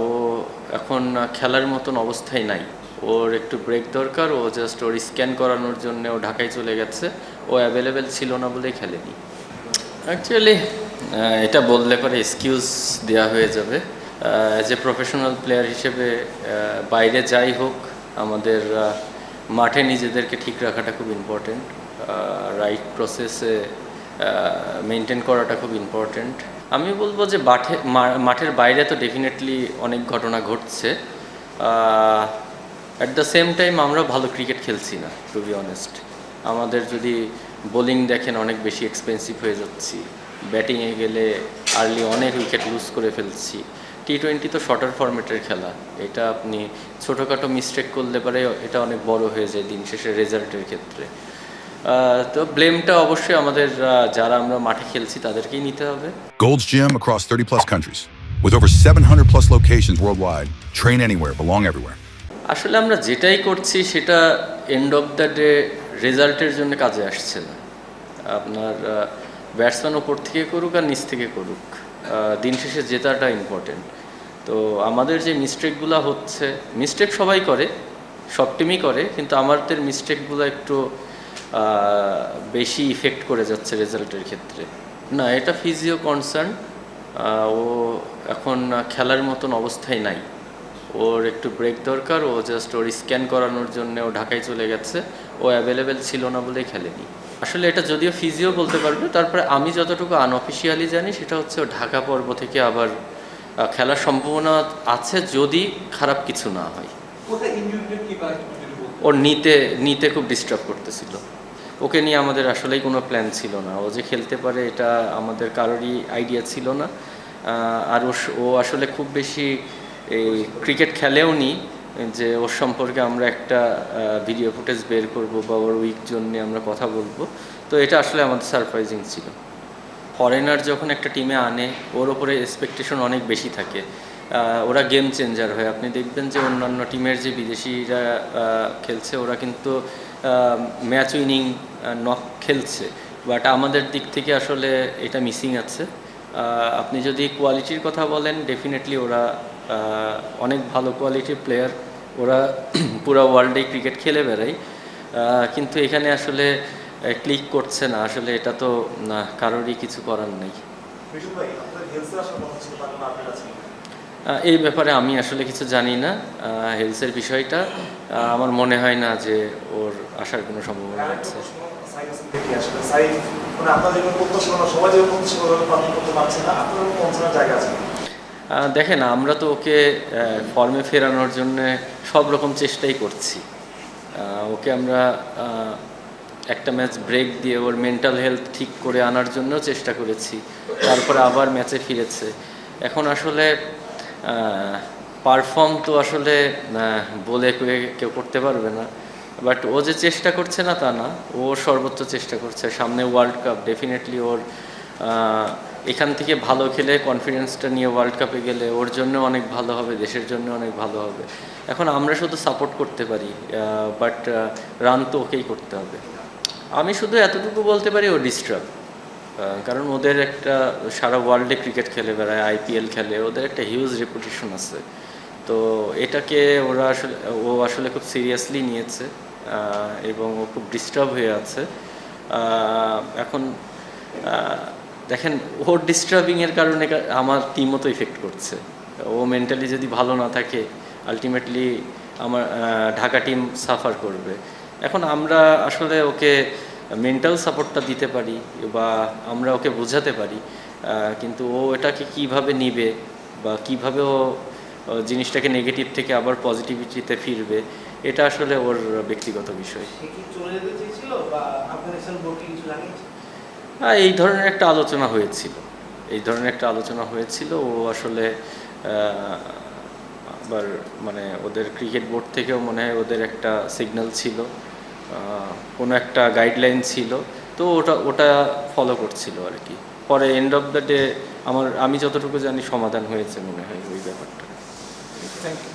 ও এখন খেলার মতন অবস্থায় নাই। ওর একটু ব্রেক দরকার। ও জাস্ট ওর স্ক্যান করানোর জন্য ও ঢাকায় চলে গেছে। ও অ্যাভেলেবেল ছিল না বলেই খেলেনি। অ্যাকচুয়ালি এটা বললে পরে এক্সকিউজ দেওয়া হয়ে যাবে। অ্যাজ এ প্রফেশনাল প্লেয়ার হিসেবে বাইরে যাই হোক, আমাদের মাঠে নিজেদেরকে ঠিক রাখাটা খুব ইম্পর্টেন্ট। রাইট প্রসেসে মেনটেন করাটা খুব ইম্পর্টেন্ট। আমি বলবো যে মাঠের বাইরে তো ডেফিনেটলি অনেক ঘটনা ঘটছে। অ্যাট দ্য সেম টাইম আমরা ভালো ক্রিকেট খেলছি না, টু বি অনেস্ট। আমাদের যদি বোলিং দেখেন, অনেক বেশি এক্সপেন্সিভ হয়ে যাচ্ছি। ব্যাটিংয়ে গেলে আর্লি অনেক উইকেট লুজ করে ফেলছি। টি-20 তো শর্টার ফরম্যাটের খেলা। এটা আপনি ছোটোখাটো মিস্টেক করলে পারে এটা অনেক বড় হয়ে যায় দিন শেষে রেজাল্টের ক্ষেত্রে। তো ব্লেমটা অবশ্যই আমাদের যারা আমরা মাঠে খেলছি তাদেরকেই নিতে হবে। Gold's Gym across 30 plus countries with over 700 plus locations worldwide. Train anywhere, belong everywhere. আসলে আমরা যেটাই করছি সেটা এন্ড অফ দ্য ডে রেজাল্টের জন্য কাজে আসছে না। আপনার ব্যাটসম্যান ওপর থেকে করুক আর নিচ থেকে করুক, দিন শেষে জেতাটা ইম্পর্টেন্ট। তো আমাদের যে মিস্টেকগুলো হচ্ছে, মিস্টেক সবাই করে, সব টিমই করে, কিন্তু আমাদের মিস্টেকগুলো একটু বেশি ইফেক্ট করে যাচ্ছে রেজাল্টের ক্ষেত্রে। না, এটা ফিজিও কনসার্ন। ও এখন খেলার মতন অবস্থায় নাই। ওর একটু ব্রেক দরকার। ও জাস্ট ওর স্ক্যান করানোর জন্য ও ঢাকায় চলে গেছে। ও অ্যাভেলেবেল ছিল না বলেই খেলেনি। আসলে এটা যদিও ফিজিও বলতে পারবে, তারপরে আমি যতটুকু আনঅফিসিয়ালি জানি সেটা হচ্ছে ও ঢাকা পর্ব থেকে আবার খেলার সম্ভাবনা আছে যদি খারাপ কিছু না হয়। ওর নিতে খুব ডিস্টার্ব করতেছিল। ওকে নিয়ে আমাদের আসলেই কোনো প্ল্যান ছিল না। ও যে খেলতে পারে এটা আমাদের কারোরই আইডিয়া ছিল না। আর ও আসলে খুব বেশি এই ক্রিকেট খেলেও নি যে ওর সম্পর্কে আমরা একটা ভিডিও ফুটেজ বের করব বা ওর উইক জন্যে আমরা কথা বলবো। তো এটা আসলে আমাদের সারপ্রাইজিং ছিল। ফরেনার যখন একটা টিমে আনে, ওর ওপরে এক্সপেকটেশন অনেক বেশি থাকে। ওরা গেম চেঞ্জার হয়। আপনি দেখবেন যে অন্যান্য টিমের যে বিদেশিরা খেলছে, ওরা কিন্তু ম্যাচ উইনিং নক খেলছে, বাট আমাদের দিক থেকে আসলে এটা মিসিং আছে। আপনি যদি কোয়ালিটির কথা বলেন, ডেফিনেটলি ওরা অনেক ভালো কোয়ালিটির প্লেয়ার। ওরা পুরো ওয়ার্ল্ডেই ক্রিকেট খেলে বেড়ায়, কিন্তু এখানে আসলে ক্লিক করছে না। আসলে এটা তো কারোরই কিছু করার নেই। এই ব্যাপারে আমি আসলে কিছু জানি না। হেলসের বিষয়টা আমার মনে হয় না যে ওর আসার কোনো সম্ভাবনা আছে। দেখেন, আমরা তো ওকে ফর্মে ফেরানোর জন্য সব রকম চেষ্টাই করছি। ওকে আমরা একটা ম্যাচ ব্রেক দিয়ে ওর মেন্টাল হেলথ ঠিক করে আনার জন্য চেষ্টা করেছি। তারপরে আবার ম্যাচে ফিরেছে। এখন আসলে পারফর্ম তো আসলে বলে কেউ করতে পারবে না, বাট ও যে চেষ্টা করছে না তা না। ও সর্বোচ্চ চেষ্টা করছে। সামনে ওয়ার্ল্ড কাপ, ডেফিনেটলি ওর এখান থেকে ভালো খেলে কনফিডেন্সটা নিয়ে ওয়ার্ল্ড কাপে গেলে ওর জন্য অনেক ভালো হবে, দেশের জন্য অনেক ভালো হবে। এখন আমরা শুধু সাপোর্ট করতে পারি, বাট রান তো ওকেই করতে হবে। আমি শুধু এতটুকু বলতে পারি ও ডিস্টার্ব। কারণ ওদের একটা সারা ওয়ার্ল্ডে ক্রিকেট খেলে বেড়ায়, আইপিএল খেলে, ওদের একটা হিউজ রেপুটেশন আছে। তো এটাকে ও আসলে খুব সিরিয়াসলি নিয়েছে, এবং ও খুব ডিস্টার্ব হয়ে আছে। এখন দেখেন, ওর ডিস্টার্বিংয়ের কারণে আমার টিমও তো ইফেক্ট করছে। ও মেন্টালি যদি ভালো না থাকে, আলটিমেটলি আমার ঢাকা টিম সাফার করবে। এখন আমরা আসলে ওকে মেন্টাল সাপোর্টটা দিতে পারি বা আমরা ওকে বোঝাতে পারি, কিন্তু ও এটাকে কিভাবে নিবে বা কিভাবে ও জিনিসটাকে নেগেটিভ থেকে আবার পজিটিভিটিতে ফিরবে, এটা আসলে ওর ব্যক্তিগত বিষয়। এই ধরনের একটা আলোচনা হয়েছিল। ও আসলে আবার মানে ওদের ক্রিকেট বোর্ড থেকেও মনে হয় ওদের একটা সিগন্যাল ছিল, কোনো একটা গাইডলাইন ছিল, তো ওটা ফলো করছিল আর কি। পরে এন্ড অফ দ্য ডে আমি যতটুকু জানি সমাধান হয়েছে মনে হয় ওই ব্যাপারটা। Thank you.